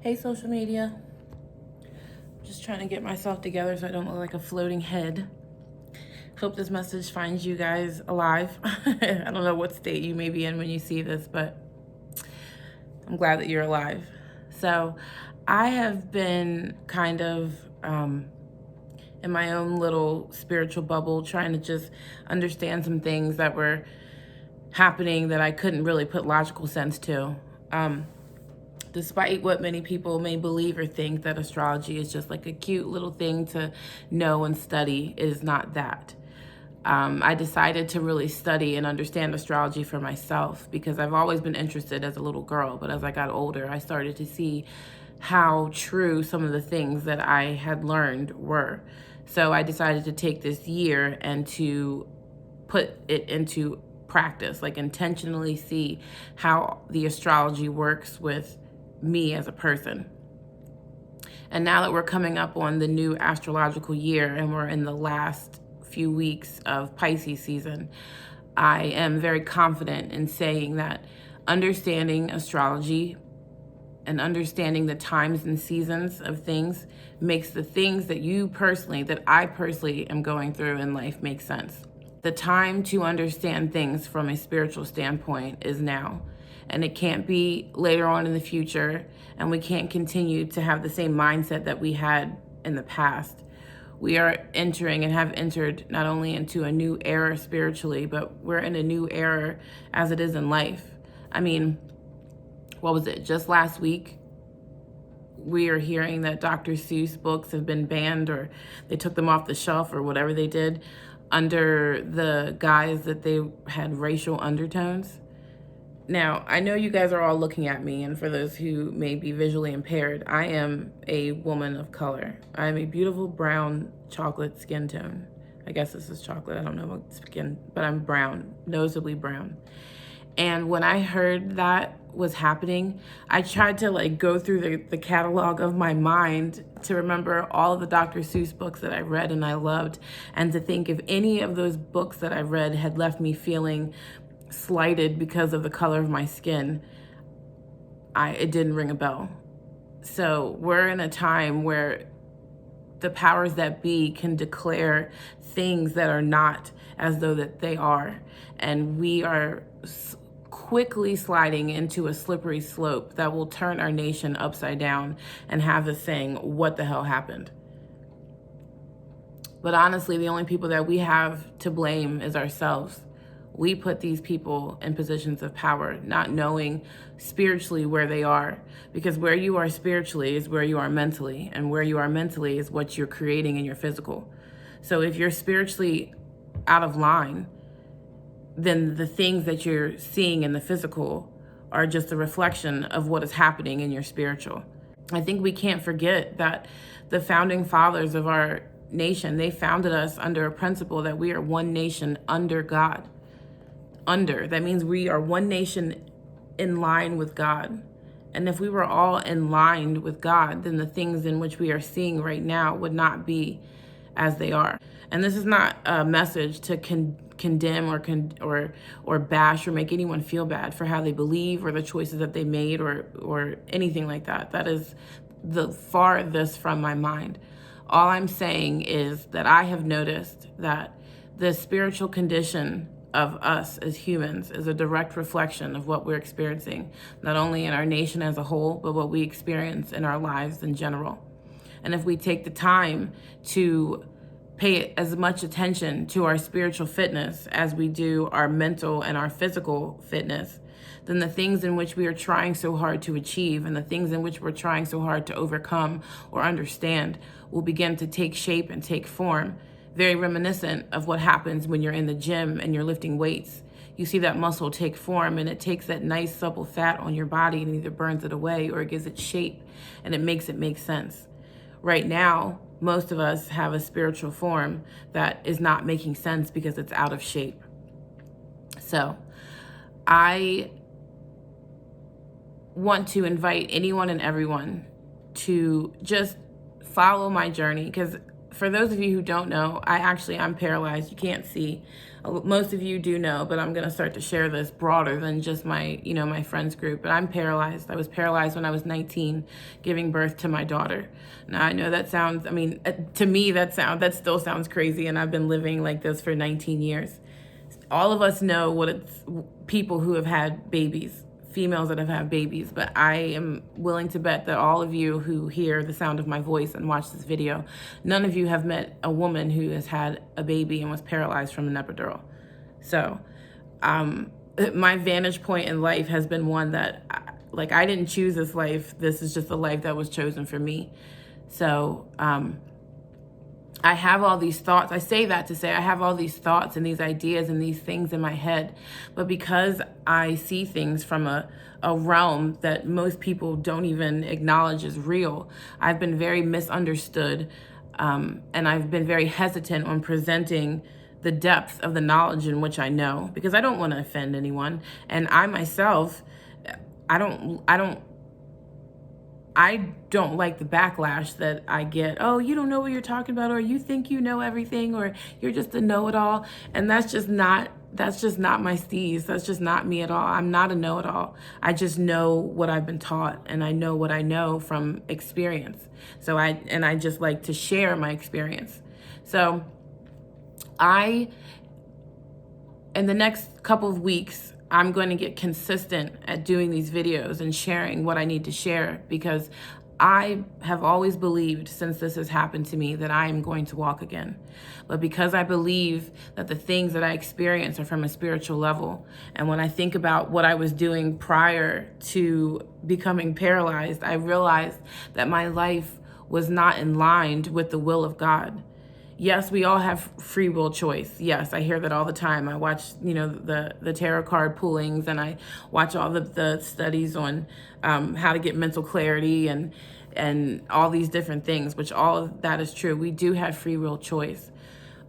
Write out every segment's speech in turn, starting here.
Hey, social media. Just trying to get myself together so I don't look like a floating head. Hope this message finds you guys alive. I don't know what state you may be in when you see this, but I'm glad that you're alive. So I have been kind of in my own little spiritual bubble trying to just understand some things that were happening that I couldn't really put logical sense to. Despite what many people may believe or think, that astrology is just like a cute little thing to know and study, it is not that. I decided to really study and understand astrology for myself because I've always been interested as a little girl, but as I got older, I started to see how true some of the things that I had learned were. So I decided to take this year and to put it into practice, like intentionally see how the astrology works with me as a person. And now that we're coming up on the new astrological year and we're in the last few weeks of Pisces season, I am very confident in saying that understanding astrology and understanding the times and seasons of things makes the things that I personally am going through in life make sense. The time to understand things from a spiritual standpoint is now. And it can't be later on in the future, and we can't continue to have the same mindset that we had in the past. We are entering and have entered not only into a new era spiritually, but we're in a new era as it is in life. I mean, what was it? Just last week, we are hearing that Dr. Seuss books have been banned, or they took them off the shelf, or whatever they did, under the guise that they had racial undertones. Now, I know you guys are all looking at me, and for those who may be visually impaired, I am a woman of color. I am a beautiful brown chocolate skin tone. I guess this is chocolate. I don't know what skin, but I'm brown, noticeably brown. And when I heard that was happening, I tried to go through the catalog of my mind to remember all of the Dr. Seuss books that I read and I loved, and to think if any of those books that I read had left me feeling slighted because of the color of my skin, it didn't ring a bell. So we're in a time where the powers that be can declare things that are not as though that they are. And we are quickly sliding into a slippery slope that will turn our nation upside down and have us saying, what the hell happened? But honestly, the only people that we have to blame is ourselves. We put these people in positions of power, not knowing spiritually where they are. Because where you are spiritually is where you are mentally. And where you are mentally is what you're creating in your physical. So if you're spiritually out of line, then the things that you're seeing in the physical are just a reflection of what is happening in your spiritual. I think we can't forget that the founding fathers of our nation, they founded us under a principle that we are one nation under God. That means we are one nation in line with God. And if we were all in line with God, then the things in which we are seeing right now would not be as they are. And this is not a message to condemn or bash or make anyone feel bad for how they believe or the choices that they made or anything like that. That is the farthest from my mind. All I'm saying is that I have noticed that the spiritual condition of us as humans is a direct reflection of what we're experiencing, not only in our nation as a whole, but what we experience in our lives in general. And if we take the time to pay as much attention to our spiritual fitness as we do our mental and our physical fitness, then the things in which we are trying so hard to achieve and the things in which we're trying so hard to overcome or understand will begin to take shape and take form. Very reminiscent of what happens when you're in the gym and you're lifting weights. You see that muscle take form, and it takes that nice supple fat on your body and either burns it away or it gives it shape, and it makes it make sense. Right now, most of us have a spiritual form that is not making sense because it's out of shape. So I want to invite anyone and everyone to just follow my journey, because for those of you who don't know, I'm paralyzed. You can't see. Most of you do know, but I'm going to start to share this broader than just my friends group. But I'm paralyzed. I was paralyzed when I was 19, giving birth to my daughter. Now, I know that sounds, to me, that still sounds crazy. And I've been living like this for 19 years. All of us know what it's, people who have had babies, females that have had babies, but I am willing to bet that all of you who hear the sound of my voice and watch this video, none of you have met a woman who has had a baby and was paralyzed from an epidural. So my vantage point in life has been one that, I didn't choose this life. This is just the life that was chosen for me. So I have all these thoughts. I say that to say I have all these thoughts and these ideas and these things in my head. But because I see things from a realm that most people don't even acknowledge as real, I've been very misunderstood. And I've been very hesitant on presenting the depth of the knowledge in which I know, because I don't want to offend anyone. And I myself, I don't like the backlash that I get. Oh, you don't know what you're talking about, or you think you know everything, or you're just a know-it-all. And that's just not my steez. That's just not me at all. I'm not a know-it-all. I just know what I've been taught, and I know what I know from experience. So I just like to share my experience. So in the next couple of weeks, I'm going to get consistent at doing these videos and sharing what I need to share, because I have always believed, since this has happened to me, that I am going to walk again. But because I believe that the things that I experience are from a spiritual level, and when I think about what I was doing prior to becoming paralyzed, I realized that my life was not in line with the will of God. Yes, we all have free will choice. Yes, I hear that all the time. I watch, the tarot card pullings, and I watch all the studies on how to get mental clarity and all these different things, which all of that is true. We do have free will choice.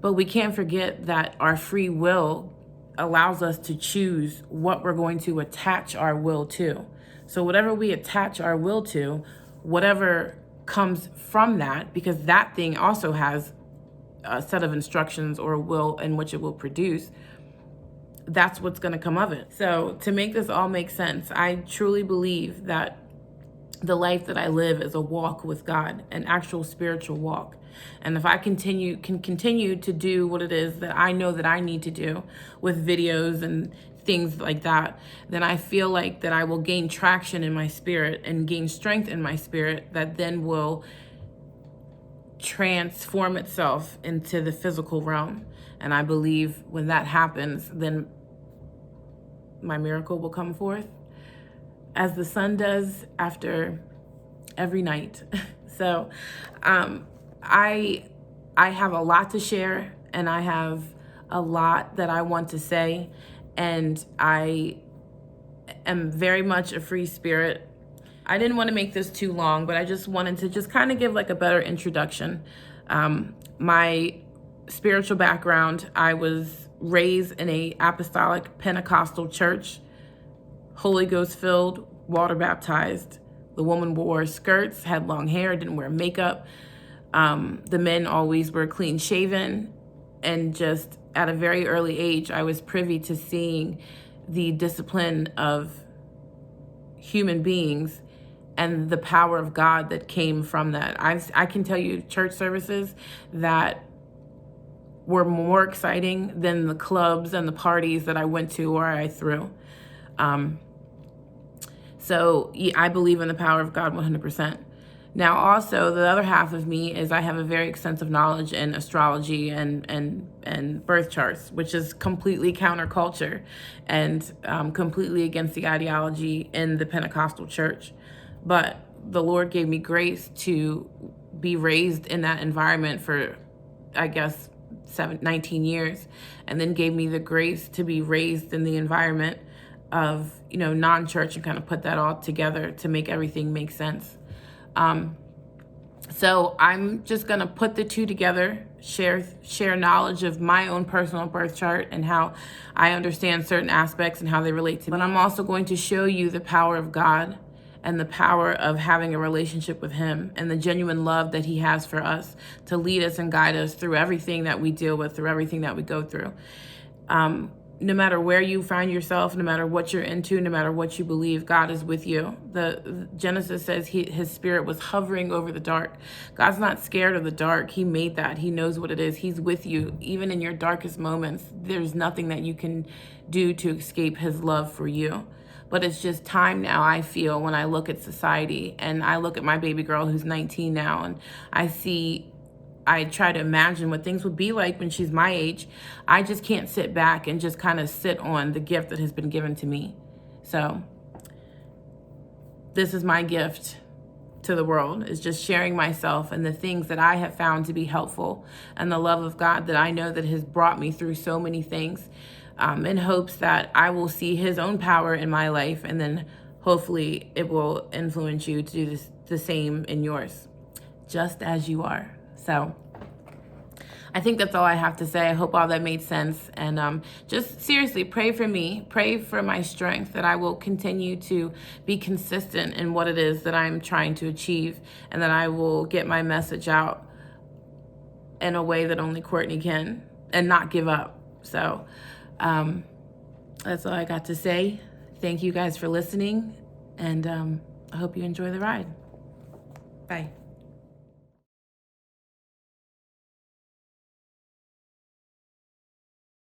But we can't forget that our free will allows us to choose what we're going to attach our will to. So whatever we attach our will to, whatever comes from that, because that thing also has a set of instructions or a will in which it will produce, that's what's going to come of it. So to make this all make sense, I truly believe that the life that I live is a walk with God, an actual spiritual walk. And if I can continue to do what it is that I know that I need to do with videos and things like that, then I feel like that I will gain traction in my spirit and gain strength in my spirit that then will transform itself into the physical realm. And I believe when that happens, then my miracle will come forth, as the sun does after every night. So I have a lot to share, and I have a lot that I want to say, and I am very much a free spirit. I didn't want to make this too long, but I just wanted to just kind of give like a better introduction. My spiritual background, I was raised in a apostolic Pentecostal church, Holy Ghost filled, water baptized. The woman wore skirts, had long hair, didn't wear makeup. The men always were clean shaven, and just at a very early age, I was privy to seeing the discipline of human beings and the power of God that came from that. I can tell you church services that were more exciting than the clubs and the parties that I went to or I threw. So I believe in the power of God 100%. Now, also, the other half of me is I have a very extensive knowledge in astrology and birth charts, which is completely counterculture and completely against the ideology in the Pentecostal church. But the Lord gave me grace to be raised in that environment for, I guess, 19 years, and then gave me the grace to be raised in the environment of, non-church, and kind of put that all together to make everything make sense. So I'm just going to put the two together, share knowledge of my own personal birth chart and how I understand certain aspects and how they relate to me. But I'm also going to show you the power of God and the power of having a relationship with him and the genuine love that he has for us to lead us and guide us through everything that we deal with, through everything that we go through. No matter where you find yourself, no matter what you're into, no matter what you believe, God is with you. The Genesis says his spirit was hovering over the dark. God's not scared of the dark. He made that. He knows what it is. He's with you. Even in your darkest moments, there's nothing that you can do to escape his love for you. But it's just time now, I feel, when I look at society and I look at my baby girl who's 19 now, and I try to imagine what things would be like when she's my age. I just can't sit back and just kind of sit on the gift that has been given to me. So this is my gift to the world, is just sharing myself and the things that I have found to be helpful and the love of God that I know that has brought me through so many things, in hopes that I will see his own power in my life, and then hopefully it will influence you to do the same in yours, just as you are. So I think that's all I have to say. I hope all that made sense. And just seriously, pray for me. Pray for my strength, that I will continue to be consistent in what it is that I'm trying to achieve, and that I will get my message out in a way that only Courtney can, and not give up. So that's all I got to say. Thank you guys for listening, and I hope you enjoy the ride. Bye.